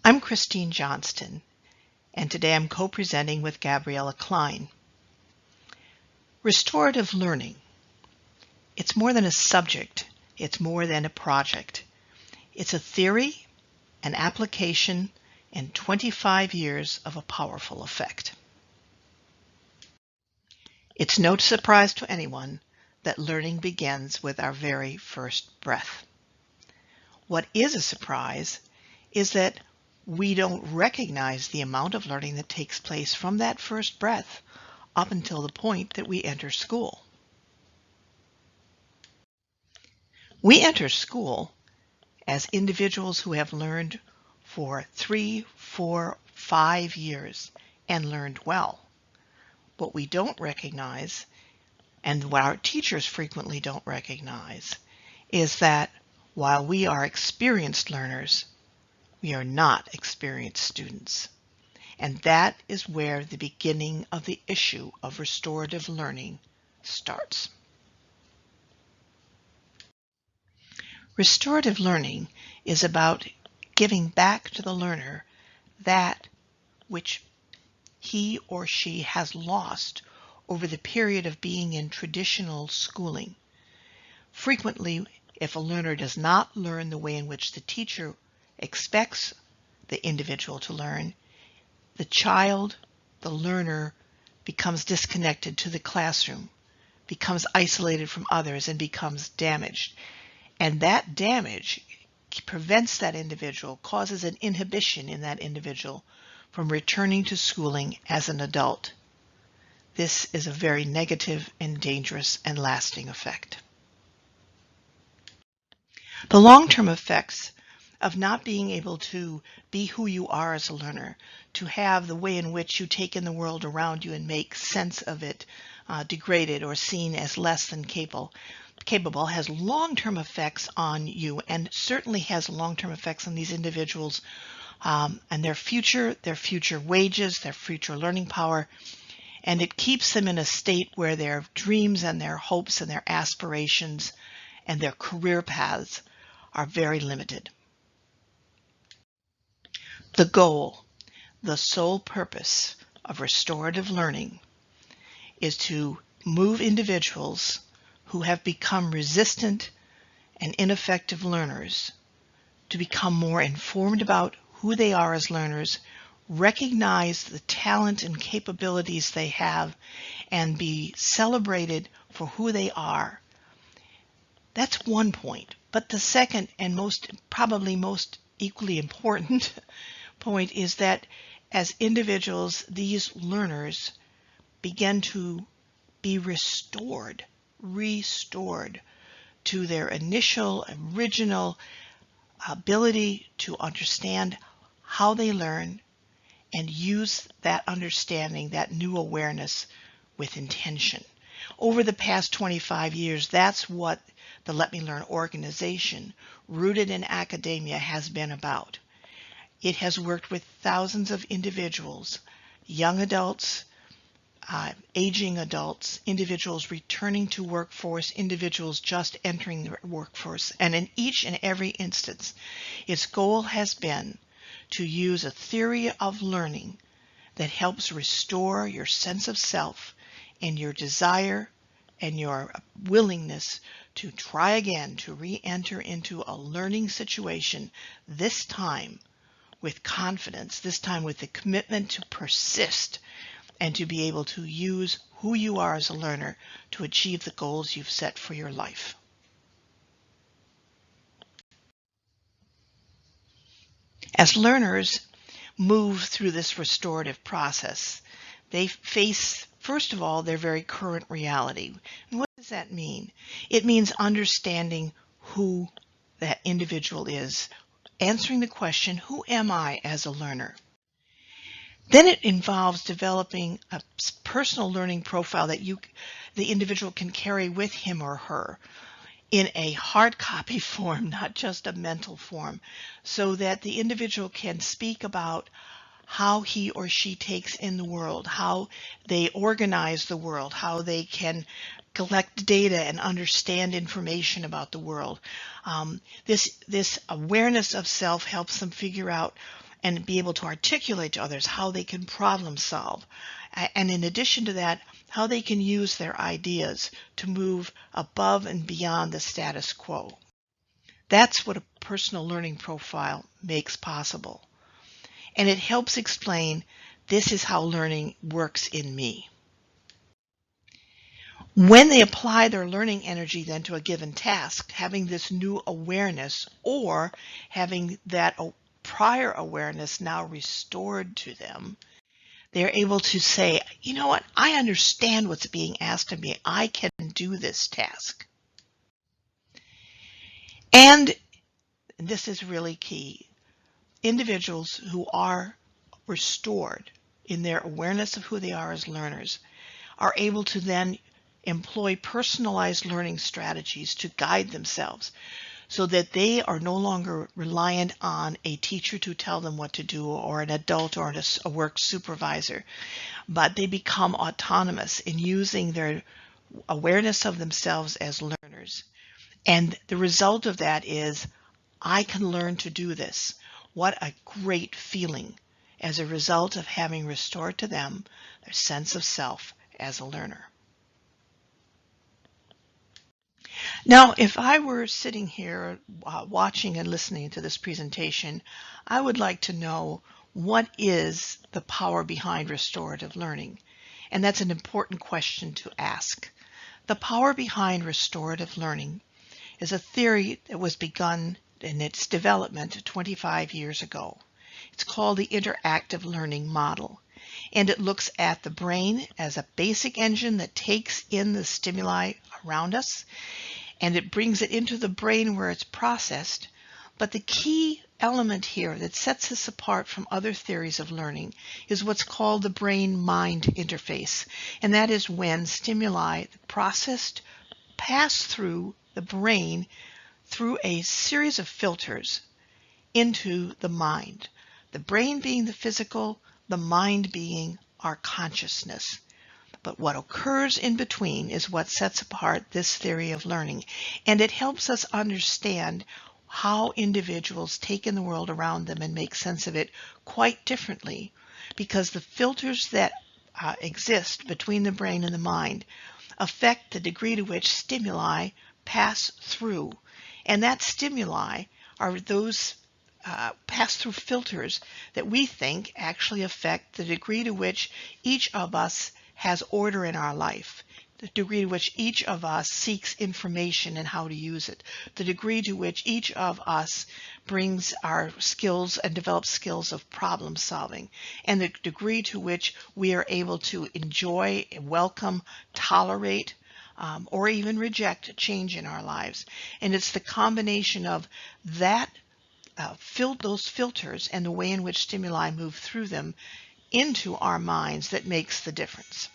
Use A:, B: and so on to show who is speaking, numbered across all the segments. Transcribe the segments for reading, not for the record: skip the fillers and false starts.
A: I'm Christine Johnston, and today I'm co-presenting with Gabriella Klein. Restorative learning. It's more than a subject, it's more than a project. It's a theory, an application, and 25 years of a powerful effect. It's no surprise to anyone that learning begins with our very first breath. What is a surprise is that we don't recognize the amount of learning that takes place from that first breath up until the point that we enter school. We enter school as individuals who have learned for 3, 4, 5 years and learned well. What we don't recognize, and what our teachers frequently don't recognize, is that while we are experienced learners, we are not experienced students. And that is where the beginning of the issue of restorative learning starts. Restorative learning is about giving back to the learner that which he or she has lost over the period of being in traditional schooling. Frequently, if a learner does not learn the way in which the teacher expects the individual to learn, the child, the learner, becomes disconnected to the classroom, becomes isolated from others, and becomes damaged. And that damage prevents that individual, causes an inhibition in that individual from returning to schooling as an adult. This is a very negative and dangerous and lasting effect. The long-term effects of not being able to be who you are as a learner, to have the way in which you take in the world around you and make sense of it degraded or seen as less than capable, has long-term effects on you, and certainly has long-term effects on these individuals and their future wages, their future learning power, and it keeps them in a state where their dreams and their hopes and their aspirations and their career paths are very limited. The goal, the sole purpose of restorative learning is to move individuals who have become resistant and ineffective learners to become more informed about who they are as learners, recognize the talent and capabilities they have, and be celebrated for who they are. That's one point. But the second and probably most equally important point is that as individuals, these learners begin to be restored to their initial, original ability to understand how they learn and use that understanding, that new awareness, with intention. Over the past 25 years, that's what the Let Me Learn organization, rooted in academia, has been about. It has worked with thousands of individuals, young adults, aging adults, individuals returning to workforce, individuals just entering the workforce. And in each and every instance, its goal has been to use a theory of learning that helps restore your sense of self and your desire and your willingness to try again, to re-enter into a learning situation, this time with confidence, this time with the commitment to persist and to be able to use who you are as a learner to achieve the goals you've set for your life. As learners move through this restorative process, they face, first of all, their very current reality. And what does that mean? It means understanding who that individual is, answering the question, who am I as a learner? Then it involves developing a personal learning profile that the individual can carry with him or her in a hard copy form, not just a mental form, so that the individual can speak about how he or she takes in the world, how they organize the world, how they can collect data and understand information about the world. This awareness of self helps them figure out and be able to articulate to others how they can problem solve. And in addition to that, how they can use their ideas to move above and beyond the status quo. That's what a personal learning profile makes possible. And it helps explain, this is how learning works in me. When they apply their learning energy then to a given task, having this new awareness or having that prior awareness now restored to them, they're able to say, you know what, I understand what's being asked of me. I can do this task. And this is really key. Individuals who are restored in their awareness of who they are as learners are able to then employ personalized learning strategies to guide themselves so that they are no longer reliant on a teacher to tell them what to do or an adult or a work supervisor, but they become autonomous in using their awareness of themselves as learners. And the result of that is, I can learn to do this. What a great feeling as a result of having restored to them their sense of self as a learner. Now, if I were sitting here watching and listening to this presentation, I would like to know, what is the power behind restorative learning? And that's an important question to ask. The power behind restorative learning is a theory that was begun in its development 25 years ago. It's called the interactive learning model, and it looks at the brain as a basic engine that takes in the stimuli around us, and it brings it into the brain where it's processed. But the key element here that sets this apart from other theories of learning is what's called the brain-mind interface, and that is when stimuli processed pass through the brain through a series of filters into the mind. The brain being the physical, the mind being our consciousness. But what occurs in between is what sets apart this theory of learning, and it helps us understand how individuals take in the world around them and make sense of it quite differently, because the filters that exist between the brain and the mind affect the degree to which stimuli pass through. And that stimuli are those pass-through filters that we think actually affect the degree to which each of us has order in our life, the degree to which each of us seeks information and how to use it, the degree to which each of us brings our skills and develops skills of problem solving, and the degree to which we are able to enjoy, welcome, tolerate, or even reject change in our lives. And it's the combination of that, those filters and the way in which stimuli move through them into our minds that makes the difference.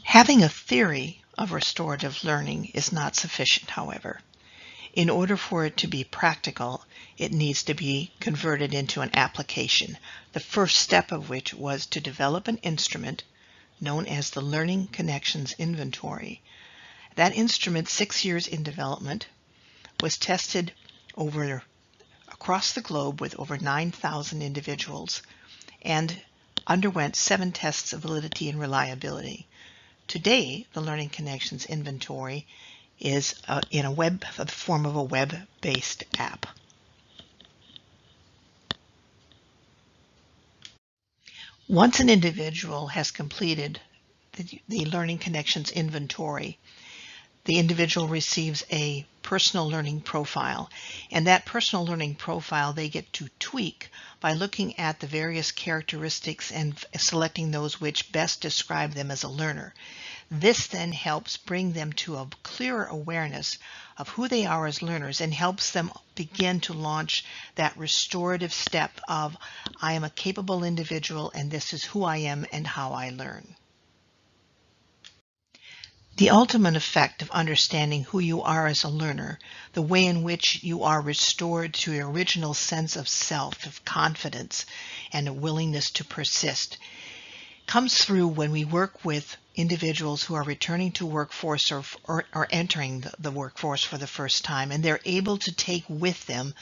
A: Having a theory of restorative learning is not sufficient, however. In order for it to be practical, it needs to be converted into an application, the first step of which was to develop an instrument known as the Learning Connections Inventory. That instrument, 6 years in development, was tested across the globe with over 9,000 individuals and underwent 7 tests of validity and reliability. Today, the Learning Connections Inventory is in the form of a web-based app. Once an individual has completed the Learning Connections Inventory, the individual receives a personal learning profile, and that personal learning profile they get to tweak by looking at the various characteristics and selecting those which best describe them as a learner. This then helps bring them to a clearer awareness of who they are as learners and helps them begin to launch that restorative step of, I am a capable individual and this is who I am and how I learn. The ultimate effect of understanding who you are as a learner, the way in which you are restored to your original sense of self, of confidence, and a willingness to persist, comes through when we work with individuals who are returning to workforce or entering the workforce for the first time, and they're able to take with them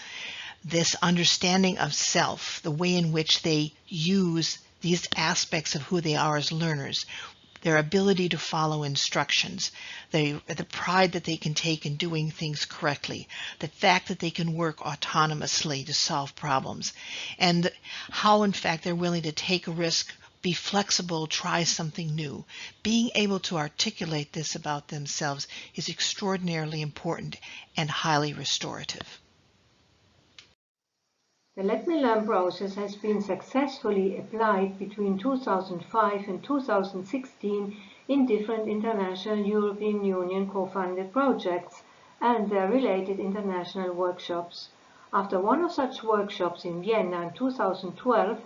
A: this understanding of self, the way in which they use these aspects of who they are as learners, their ability to follow instructions, the pride that they can take in doing things correctly, the fact that they can work autonomously to solve problems, and how, in fact, they're willing to take a risk, be flexible, try something new. Being able to articulate this about themselves is extraordinarily important and highly restorative.
B: The Let Me Learn process has been successfully applied between 2005 and 2016 in different international European Union co-funded projects and their related international workshops. After one of such workshops in Vienna in 2012,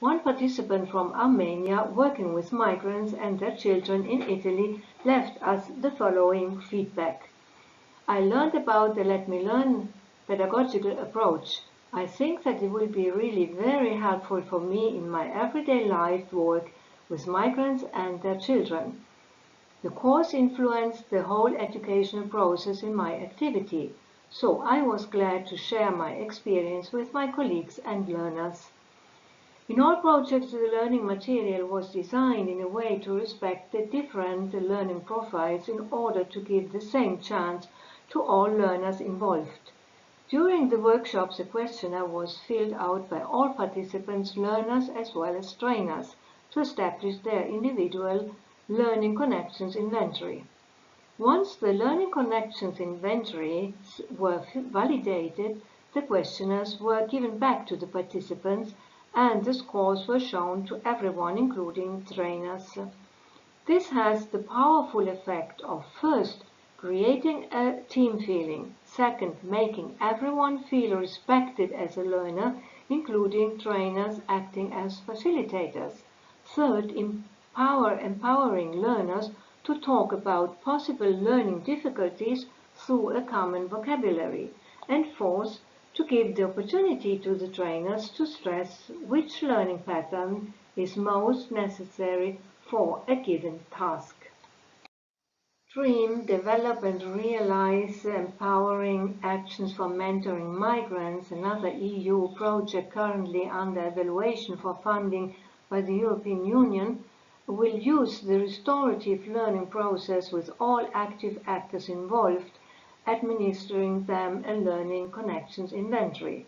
B: one participant from Armenia working with migrants and their children in Italy left us the following feedback. I learned about the Let Me Learn pedagogical approach. I think that it will be really very helpful for me in my everyday life work with migrants and their children. The course influenced the whole educational process in my activity, so I was glad to share my experience with my colleagues and learners. In all projects, the learning material was designed in a way to respect the different learning profiles in order to give the same chance to all learners involved. During the workshops, a questionnaire was filled out by all participants, learners as well as trainers, to establish their individual learning connections inventory. Once the learning connections inventories were validated, the questionnaires were given back to the participants and the scores were shown to everyone, including trainers. This has the powerful effect of first, creating a team feeling, second, making everyone feel respected as a learner, including trainers acting as facilitators, third, empowering learners to talk about possible learning difficulties through a common vocabulary, and fourth, to give the opportunity to the trainers to stress which learning pattern is most necessary for a given task. Dream, develop and realize empowering actions for mentoring migrants, another EU project currently under evaluation for funding by the European Union, will use the restorative learning process with all active actors involved, administering them a learning connections inventory.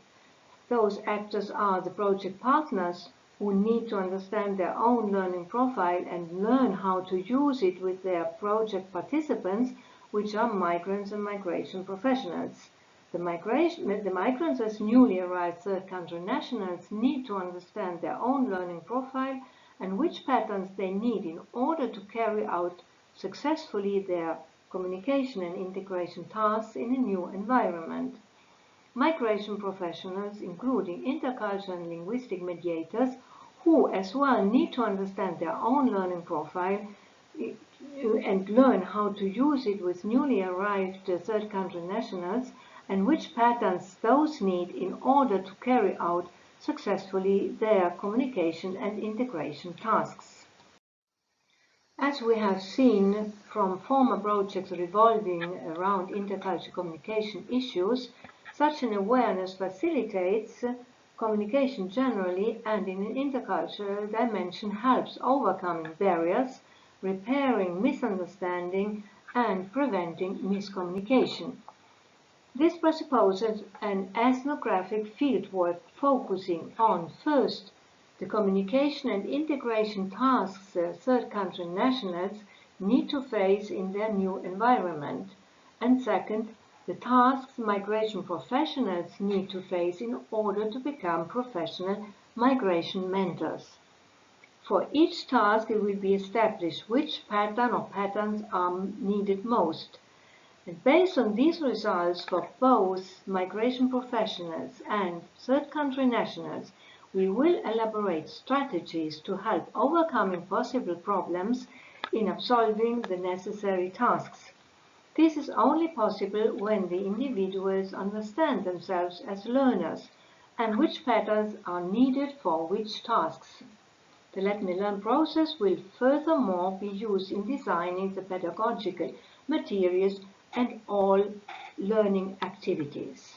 B: Those actors are the project partners, who need to understand their own learning profile and learn how to use it with their project participants, which are migrants and migration professionals. The migrants as newly arrived third country nationals need to understand their own learning profile and which patterns they need in order to carry out successfully their communication and integration tasks in a new environment. Migration professionals, including intercultural and linguistic mediators, who as well need to understand their own learning profile and learn how to use it with newly arrived third country nationals, and which patterns those need in order to carry out successfully their communication and integration tasks. As we have seen from former projects revolving around intercultural communication issues, such an awareness facilitates communication generally and in an intercultural dimension helps overcoming barriers, repairing misunderstanding and preventing miscommunication. This presupposes an ethnographic fieldwork focusing on first, the communication and integration tasks third country nationals need to face in their new environment, and second, the tasks migration professionals need to face in order to become professional migration mentors. For each task, it will be established which pattern or patterns are needed most. And based on these results for both migration professionals and third country nationals, we will elaborate strategies to help overcoming possible problems in absolving the necessary tasks. This is only possible when the individuals understand themselves as learners and which patterns are needed for which tasks. The Let Me Learn process will furthermore be used in designing the pedagogical materials and all learning activities.